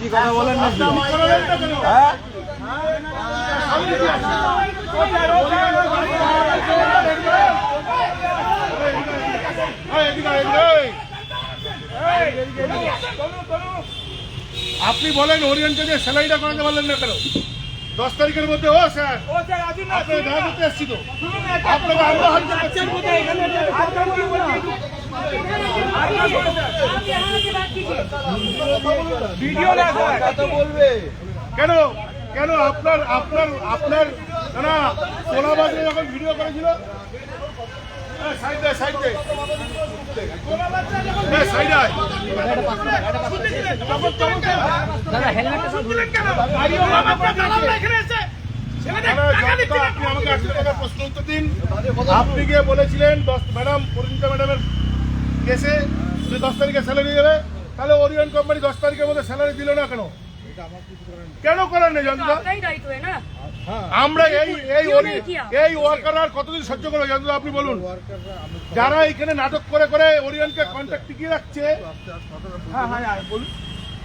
কি কথা বলেন না? হ্যাঁ, আপনি বলেন ওরিয়েন্টে যে স্যালারিটা করাতে পারলেন না কেন? 10 তারিখের মধ্যে। ও স্যার, আপনাকে দেখা করতে এসছি তো, আপনাকে আমরা হাত বলবে কেন কেন আপনার আপনার আপনার না তোলাবাজে যখন ভিডিও করেছিল সাইডে সাইডে সাইডে প্রশ্ন উত্তর দিন। আপনি গিয়ে বলেছিলেন ম্যাডাম পরিণীতা ম্যাডামের কেসে 10 তারিখে স্যালারি দেবে, তাহলে ওরিয়ন কোম্পানি 10 তারিখের মধ্যে স্যালারি দিল না কেন? কেন করেন না জানতো? আমরা এই ওয়ার্কার আর কতদিন সহ্য করবো জানতো? আপনি বলুন, যারা এখানে নাটক করে করে ওরিয়নকে কন্ট্রাক্ট টিকিয়ে রাখছে। হ্যাঁ হ্যাঁ বলুন।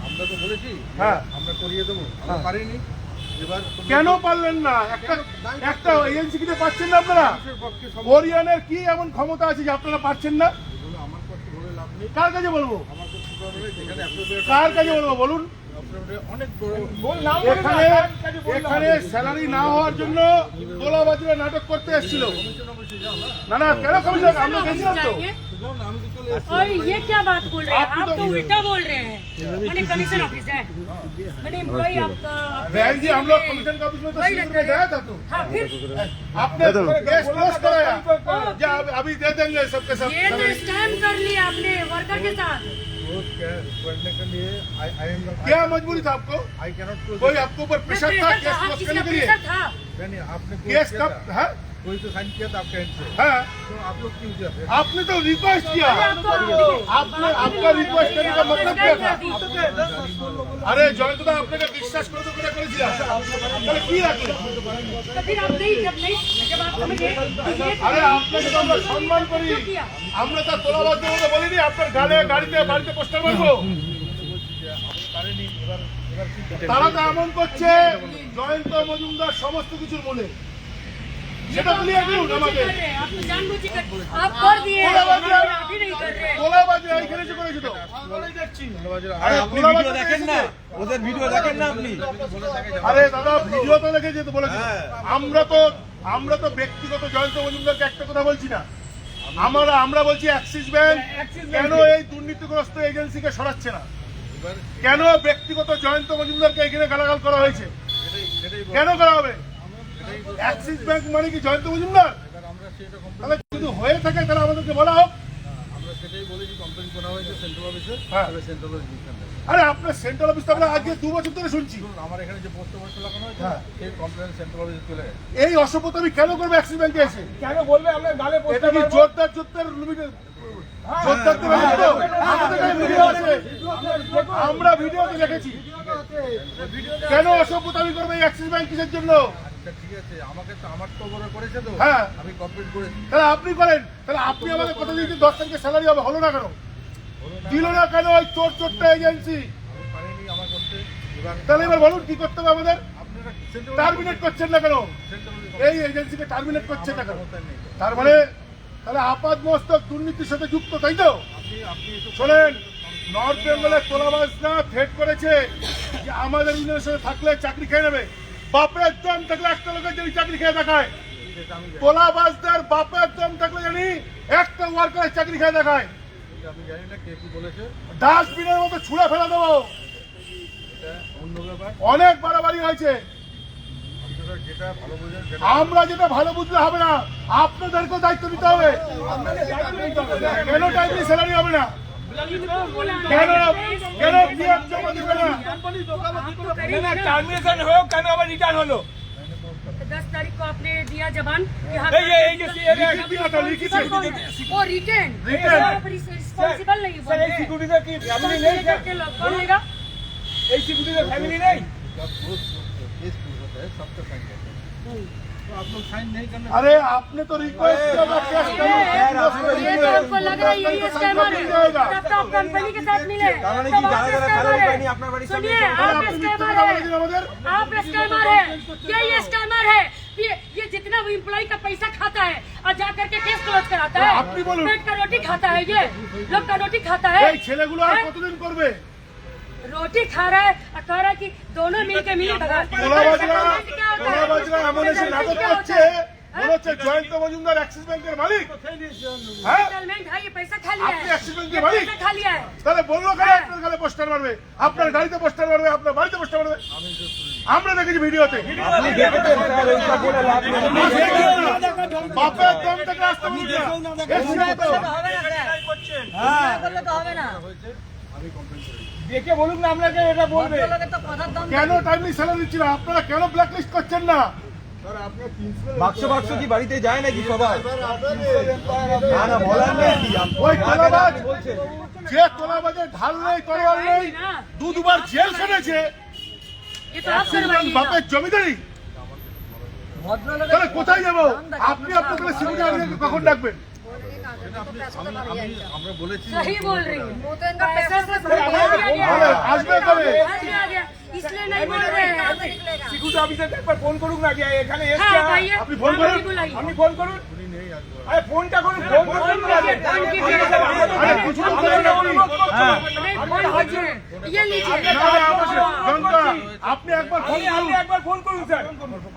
আমরা তো বলেছি হ্যাঁ আমরা করিয়ে দেবো, আমরা পারিনি। এবার কেন পারলেন না? একটা এজেন্সি কিনে পাচ্ছেন না আপনারা? ওরিয়নের কি এমন ক্ষমতা আছে যে আপনারা পাচ্ছেন না? আমার পক্ষে বলে লাভ নেই। কার কাছে বলবো? আমার পক্ষে যেখানে কার কাছে বলবো বলুন? অনেক এখানে স্যালারি না হওয়ার জন্য তোলাবাজিরা নাটক করতে এসেছিল। না না কেন কমিশন? আমরা গেছিলাম তো। और ये क्या बात बोल रहे हैं आप? तो उल्टा बोल रहे हैं। मैंने कमीशन ऑफिस है, मैंने एम्प्लॉय आपका। बहन जी, हम लोग कमीशन का ऑफिस में तो सीट में गया था। तो हाँ फिर आपने केस क्लोज कराया, या अभी दे देंगे सबके सब? ये तो स्टैंड कर लिया आपने वर्कर के साथ। करने के लिए क्या मजबूरी था आपको? आई कैनॉट कोई आपके ऊपर प्रेशर था केस क्लोज करने के लिए? था आपने केस कब है? कोई तो साइन किया था आपके एंड से, हाँ तो आप लोग क्यों किया? आपने तो रिक्वेस्ट किया। आपने आपका रिक्वेस्ट करने का मतलब क्या था? अरे জয়ন্তদা আপনাকে বিশ্বাস করে তো করে করেছিলাম, তাহলে কি রাখলেন? फिर आप नहीं जब आप हमें আরে আপনাকে তো আমরা সম্মান করি, আমরা তো তোলাবাজদের মতো বলিনি আপনার গালে গাড়িতে বাড়িতে পোস্টার মারবো। তারা তো এমন করছে জয়ন্ত মজুমদার সমস্ত কিছুর মূলে, সেটা ক্লিয়ার করুন আমাদের। आप तो जानबूझ कर आप कर दिए, अभी नहीं कर रहे। তোলাবাজরা এখানে যে করেছিল। আরে আপনি ভিডিও দেখেন না, ওদের ভিডিও দেখেন না আপনি? আরে দাদা ভিডিও তো দেখে যেতে বলেছে। আমরা তো ব্যক্তিগত জয়ন্ত মজুমদারকে একটা কথা বলছি না, আমরা বলছি অ্যাক্সিস ব্যাংক কেন এই দুর্নীতিগ্রস্ত এজেন্সিকে সরাচ্ছে না? কেন ব্যক্তিগত জয়ন্ত মজুমদারকে এখানে গালাগাল করা হয়েছে? কেন করা হবে? অ্যাক্সিস ব্যাংক মানে কি জয়ন্ত মজুমদার? তাহলে যদি হয়ে থাকে তাহলে আমাদেরকে বলা হোক। আমরা সেটাই বলেছি, কমপ্লেন করা হয়েছে সেন্ট্রাল অফিসে। হ্যাঁ। সেন্ট্রাল অফিস আরে আপনার সেন্ট্রাল অফিস তো আমরা আজকে 2 বছর ধরে শুনছি। আমার এখানে যে পোস্ট লাগানো হয়েছে হ্যাঁ। সেই কমপ্লেন সেন্ট্রাল অফিসে চলে গেছে। এই অসভ্যতা আমি কেন করবো অ্যাক্সিস ব্যাংকে এসে? কেন বলবে আমরা গালে এটা কি জোরদার লিমিটেড জোরদার দেবে না তো? আমাদের কাছে ভিডিও আছে, আমরা ভিডিওতে দেখেছি। কেন অসভ্যতামি করবে এই অ্যাক্সিস ব্যাংক কিসের জন্য? আচ্ছা ঠিক আছে, আমাকে তো আমার তো বড় করেছে তো, হ্যাঁ আমি কমপ্লেন করেছি। তাহলে আপনি করেন, তাহলে আপনি আমাদের কথা দিয়েছেন 10 তারিখে স্যালারি হবে, হলো না কেন? দিল না কেন ওই চোরটা এজেন্সি? আমি পারিনি আমার করতে। তাহলে এবার বলুন কি করতে হবে আমাদের? আপনারা সেন্ট্রাল টার্মিনেট করছেন না কেন? সেন্ট্রাল এই এজেন্সিকে টার্মিনেট করছেন না কেন? তার মানে তাহলে আপাত মস্তক দুর্নীতির সাথে যুক্ত, তাই তো? আপনি শোনেন, নর্থ বেঙ্গলের তোলাবাজরা থ্রেট করেছে যে আমাদের ইউনিয়নের সাথে থাকলে চাকরি খেয়ে নেবে। বাপের দম থাকলে একটা লোকের যদি চাকরি খেয়ে দেখায়, তোলাবাজদের বাপের দম থাকলে জানি একটা ওয়ার্কারের চাকরি খেয়ে দেখায়, আমি জানি না কে কি বলেছে, ডাস্টবিনের মতো ছুঁড়ে ফেলে দেবো। এটা অন্য ব্যাপার। অনেক বাড়াবাড়ি হয়েছে। আপনারা যেটা ভালো বোঝেন সেটা। আমরা যেটা ভালো বুঝলে হবে না, আপনাদেরকেও দায়িত্ব নিতে হবে। কেন টাইমলি স্যালারি হবে না? কেন পিএফ জমা দেবে না? টার্মিনেশন হলো কেন আবার রিটার্ন হলো? 10 तारीख को आपने दिया जबान कि हाँ लिखित दिया था, लिखित है। वो रिटर्न रिस्पॉन्सिबल नहीं স্যার এই সিকিউরিটিতে কি ফ্যামিলি নেই? স্যার कौन लेगा? এই সিকিউরিটিতে ফ্যামিলি নেই? जब केस पूछ होता है सबका साइन करते हैं। तो आप लोग साइन नहीं करना। अरे आपने तो रिक्वेस्ट किया था कैश ये तो आपको लग रहा है यही स्कैमर है, तब तो आप कंपनी के साथ मिले, तब आप स्कैमर है। सुनिए, आप स्कैमर है, आप स्कैमर है, ये स्कैमर है। ये जितना भी एम्प्लॉय का पैसा खाता है और जा करके केस क्लोज कराता है, আপনি বলুন। पेट का रोटी खाता है, ये लोग का रोटी खाता है। এই ছেলেগুলো আর কতদিন করবে? रोटी खा रहा है और कह रहा है कि दोनों मिलके मिली भगा। তোলাবাজরা এমন এসে নাটক করছে মনে হচ্ছে জয়ন্ত মজুমদার অ্যাক্সিস ব্যাংকের মালিক। হ্যাঁ সেটেলমেন্ট है, ये पैसा खा लिया আপনি है, অ্যাক্সিস ये ব্যাংকের মালিক। पैसा खा लिया है। তাহলে বললো কেন আপনার গালে পোস্টার মারবে, আপনার গাড়িতে পোস্টার মারবে, আপনার বাড়িতে পোস্টার মারবে? আমরা দেখেছি ভিডিওতে। বাপের দম থেকে আসতে বলুন না। আমি কমপ্লেন করি। দেখে বলুন না আপনাকে এটা বলবে। কেন টাইমলি স্যালারি দিচ্ছি না? আপনারা কেন ব্ল্যাকলিস্ট করছেন না? স্যার আপনার 300 বাক্স কি বাড়িতে যায় নাকি সবাই? না না বলার নেই কি? ওই তোলাবাজ যে তোলাবাজের ঢাল নেই, তরোয়াল নেই, দুবার জেল খেটেছে, ये तो आप करवाइए। বাপের জমিদারি। তাহলে কোথায় যাবো? আপনি আপনাদের সিকিউরিটি কখন ডাকবেন? আমরা বলেছি सही बोल रही है, पैसा से भर दिया বলে, गया, আসবে কবে? भर दिया गया, इसलिए नहीं बोल रहे हैं। সিকিউরিটি অফিসারকে একবার ফোন করুন না, যে এখানে हाँ, এসছে। आइए, আপনি ফোন করুন। अभी बुलाइए। আপনি ফোন করুন। উনি নেই আসবে। আরে ফোনটা করুন, ফোন করুন না। फोन कीजिए। আরে কিছু তো করেন আপনি। नहीं, फोन कीजिए, ये लीजिए। না, না, জনতা, আপনি একবার ফোন করুন। আপনি একবার ফোন করুন স্যার।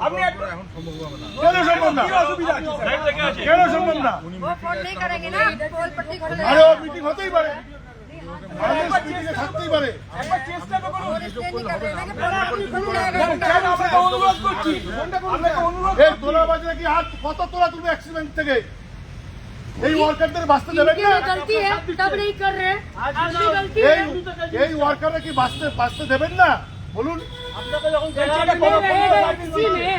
আপনি একবার এখন সম্ভব হবে না। কেন সম্ভব না? কি অসুবিধা আছে স্যার? কেন সম্ভব না? वो फोन नहीं करेंगे ना, पोल पट्टी खोल আরে ও মিটিং হতেই পারে, আমাদের মিটিংয়ে থাকতেই পারে। একবার চেষ্টা তো করুন। नहीं कर रहे हैं कि पोल पट्टी खुल जाएगा। কেন আপনাকে অনুরোধ করছি, আপনাকে অনুরোধ এই তোলাবাজরা কি হাত কত তোলা তুলবে অ্যাক্সিস ব্যাংক থেকে? এই ওয়ার্কারদের বাঁচতে দেবেন इनकी না? भी गलती है, तब नहीं कर रहे हैं, आपकी गलती है। এই ওয়ার্কাররা কি বাঁচতে দেবেন না? বলুন। अपने रहेगा एसी में,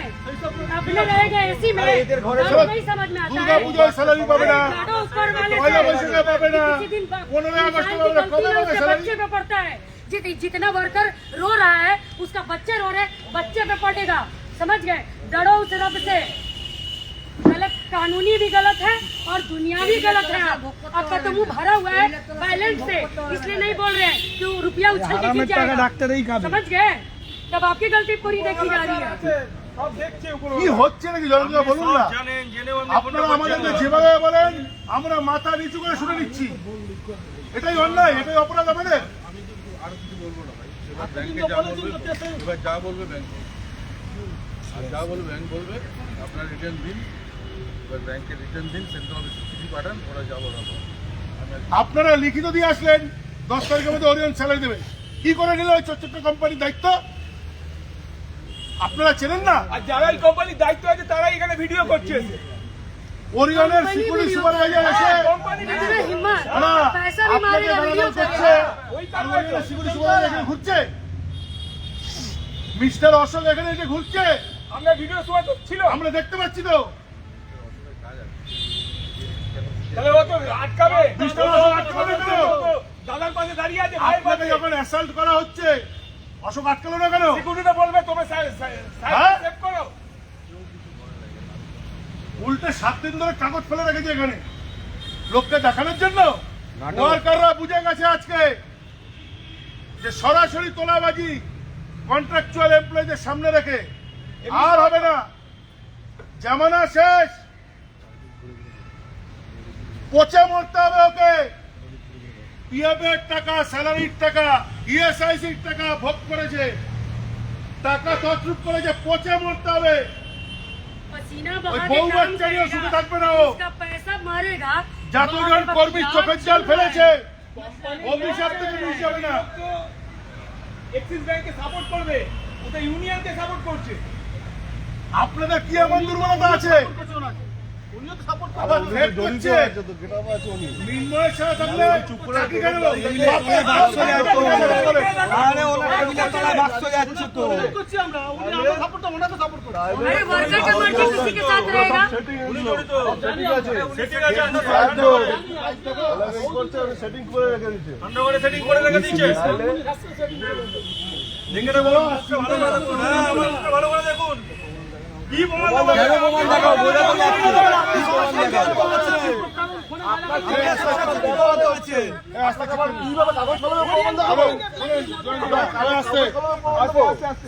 अपने रहेगा एसी में, आपको नहीं समझ में आता দুর্গা है। পুজোয় স্যালারি পাবে না, काटो ऊपर वाले पहले से। पैसे का पावे ना, किसी दिन 15 अगस्त इंसान को की कब गलती है, पावे उसके सैलरी? बच्चे पे पड़ता है। जितना वर्कर रो रहा है, उसका बच्चे रो रहे, बच्चे पे पड़ेगा। समझ गए? डरो उस रब से। गलत, कानूनी भी गलत है और दुनिया भी गलत है। आपका तो मुंह भरा हुआ है वायलेंस से, इसलिए नहीं बोल रहे हैं कि रुपया उछल के गिर जाएगा। समझ गए? तब आपकी गलती पूरी देखी जा रही है। সব দেখছে উপর। কি হচ্ছে নাকি জনতা বলুন না। আপনারা আমাদেরকে যেভাবে বলেন আমরা মাথা নিচু করে শুনে নিচ্ছি, এটাই অন্যায়, এটাই অপরাধ আমাদের। আমি কিন্তু আরো কিছু বলবো না ভাই। এবার ব্যাংকে যা বলবে, এবার যা বলবে ব্যাংক বলবে। আর যা বলবে ব্যাংক বলবে, আপনার রিটার্ন দিন, এবার ব্যাংকে রিটার্ন দিন, সেন্ট্রাল অফিসে চিঠি পাঠান, ওরা যা বলবে। আপনারা লিখিত দিয়ে আসলেন 10 তারিখের মধ্যে ওরিয়ন স্যালারি দেবে, কি করে নিল ওই ছোট্ট কোম্পানির দায়িত্ব? আপনারা চেনেন না? আর যারা এই কোম্পানির দায়িত্ব আছে তারা এখানে ভিডিও করছে। ওরিয়নের সিকিউরিটি সুপারভাইজার এসে इतना हिम्मत, না, पैसा भी আপনাকে मारेगा, वीडियो গালাগাল করছে, करेगा। ওই আর কারণে ওরিয়নের সিকিউরিটি সুপারভাইজার এখানে ঘুরছে, মিস্টার অশোক এখানে এসে ঘুরছে, আমরা ভিডিও সময় তো ছিল। আমরা দেখতে পাচ্ছি তো। তাহলে ও তো আটকাবে। মিস্টার অশোক আটকাবে কেন? দাদার পাশে দাঁড়িয়ে আছে, ভাই আপনাকে পাশে। যখন অ্যাসাল্ট করা হচ্ছে, অশোক আটকালো না কেন? সিকিউরিটি বলবে তুমি হ্যাঁ? সেভ করো। উল্টে 7 দিন ধরে কাগজ ফেলে রেখেছে এখানে লোককে দেখানোর জন্য। ওয়ার্কাররা বুঝে গেছে আজকে যে সরাসরি তোলাবাজি কন্ট্রাকচুয়াল এমপ্লয়ীদের সামনে রেখে আর হবে না। জামানা শেষ, পচে মরতে হবে ওকে। পিএফের টাকা, স্যালারির টাকা, ইএসআইসির টাকা ভোগ করেছে, টাকা তছরূপ করেছে, পচে মরতে হবে। पसीना ওই बहा বউ के काम বাচ্চা নিয়ে শুধু करेगा, থাকবে না ও। उसका पैसा मारेगा। যতজন কর্মী চোখের জল ফেলেছে অভিশাপ থেকে নিয়ে যাবে না। এক্সিস ব্যাংকে সাপোর্ট করবে, ওটা ইউনিয়নকে সাপোর্ট করছে। আপনাদের কি এমন দুর্বলতা আছে? আবার threat করছে। মিনময়ের সাথে থাকলে চাকরি কেন? বাপের বাক্স নিয়ে আসতো। আরে ওরা টেবিলের তলায় বাক্স যাচ্ছে তো। अरे वर्कर का मर्जी किसी के साथ रहेगा। কি প্রমাণ দেবো? কেন প্রমাণ দেখাও? বোঝা তো যাচ্ছে না। কি প্রমাণ দেখাও?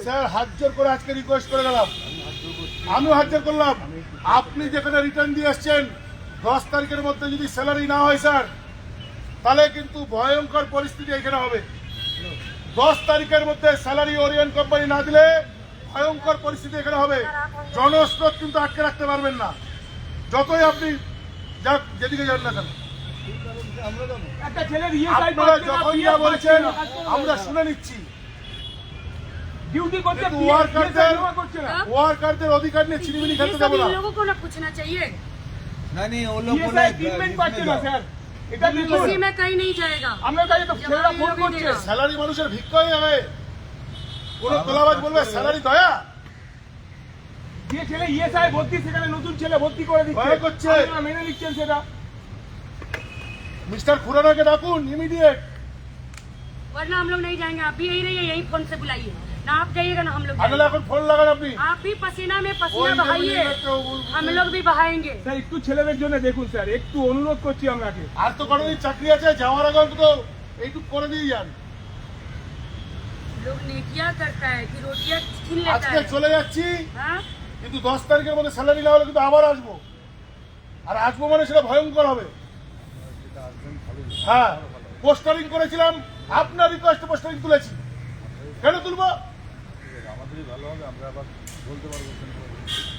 স্যার হাত জোর করে আজকে রিকোয়েস্ট করে গেলাম, আমিও হাত জোর করলাম, আপনি যেখানে রিটার্ন দিয়ে আসছেন 10 তারিখের মধ্যে যদি স্যালারি না হয় স্যার, তাহলে কিন্তু ভয়ঙ্কর পরিস্থিতি এখানে হবে। 10 তারিখের মধ্যে স্যালারি ওরিয়েন্ট কোম্পানি না দিলে ভয়ঙ্কর পরিস্থিতি এখানে হবে। জনস্রোত কিন্তু আটকে রাখতে পারবেন না, যতই আপনি যাক যেদিকে যান না কেন। একটা ছেলের ইএসআই আপনারা যখন যা বলছেন আমরা শুনে নিচ্ছি, ডিউটি করতে কিন্তু করছে না। ওয়ার্কারদের অধিকার নিয়ে চিনিমিনি ये খেতে सब দেবো না। इन लोगों को ना पूछना चाहिए। नहीं वो लोग बोले ইএসআই ট্রিটমেন্ট পাচ্ছে না স্যার, এটা দেখুন किसी में कहीं नहीं जाएगा। আমরা কাছে তো ছেলেরা ফোন जवाब করছে। नहीं देगा। স্যালারি মানুষের ভিক্ষা হয়ে যাবে। কোন তোলাবাজ বলবে স্যালারি দয়া? যে ছেলে ইএসআই ভর্তি সেখানে নতুন ছেলে ভর্তি করে দিচ্ছে, ভয় করছে। আপনারা মেনে নিচ্ছেন সেটা? মিস্টার খুরানাকে ডাকুন ইমিডিয়েট। वरना हम लोग नहीं जाएंगे, आप भी यही रहिए, यही फोन से बुलाइए ना, आप जाइएगा ना हम लोग আনলে जाएंगे। এখন ফোন লাগান আপনি। आप भी पसीना में ওই पसीना যে बहाइए, বুঝলেন हम लोग भी बहाएंगे। স্যার একটু ছেলেদের জন্য দেখুন স্যার, একটু অনুরোধ করছি আপনাকে। আর তো কোনোদিন চাকরি আছে, যাওয়ার আগে অন্তত এইটুকু করে দিয়ে যান। लोग नेकिया करता है कि रोटियां छीन लेता আজকে है। চলে যাচ্ছি, हाँ? কিন্তু 10 তারিখের মধ্যে স্যালারি না হলে কিন্তু আবার আসবো, আর আসবো মানে সেটা ভয়ঙ্কর হবে। হ্যাঁ, পোস্টারিং করেছিলাম, আপনার রিকোয়েস্টে পোস্টারিং তুলেছি। কেন তুলবো?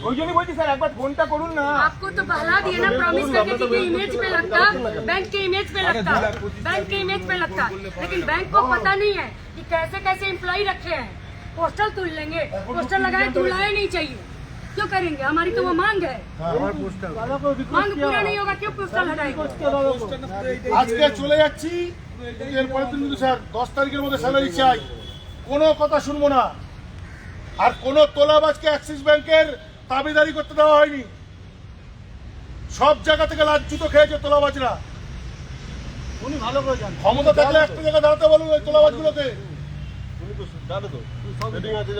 ওই জন্যই বলছি স্যার একবার ফোনটা করুন না। आपको तो बहला दिए ना प्रॉमिस करके कि इमेज पे लगता, बैंक के इमेज पे लगता, बैंक के इमेज पे लगता, लेकिन बैंक को पता नहीं है कि कैसे कैसे एम्प्लॉय रखे हैं। पोस्टर तुल लेंगे, पोस्टर लगाए तुलाए नहीं चाहिए, क्यों करेंगे? हमारी तो वो मांग है, मांग पूरा नहीं होगा क्यों पोस्टर हटाएंगे? আজকে চলে যাচ্ছি, কিন্তু এরপরের দিন কিন্তু স্যার 10 তারিখের মধ্যে স্যালারি চাই, কোনো কথা শুনবো না। আর কোনো তোলাবাজকে অ্যাক্সিস ব্যাংকের দাবিদারি করতে দেওয়া হয়নি। সব জায়গা থেকে লাজ্জুত খেয়েছে তোলাবাজরা। উনি ভালো করে জানেন, ক্ষমতা থাকলে একটা জায়গায় দাঁড়াতে বলুন ওই তোলাবাজগুলোকে। ঠিক আছে।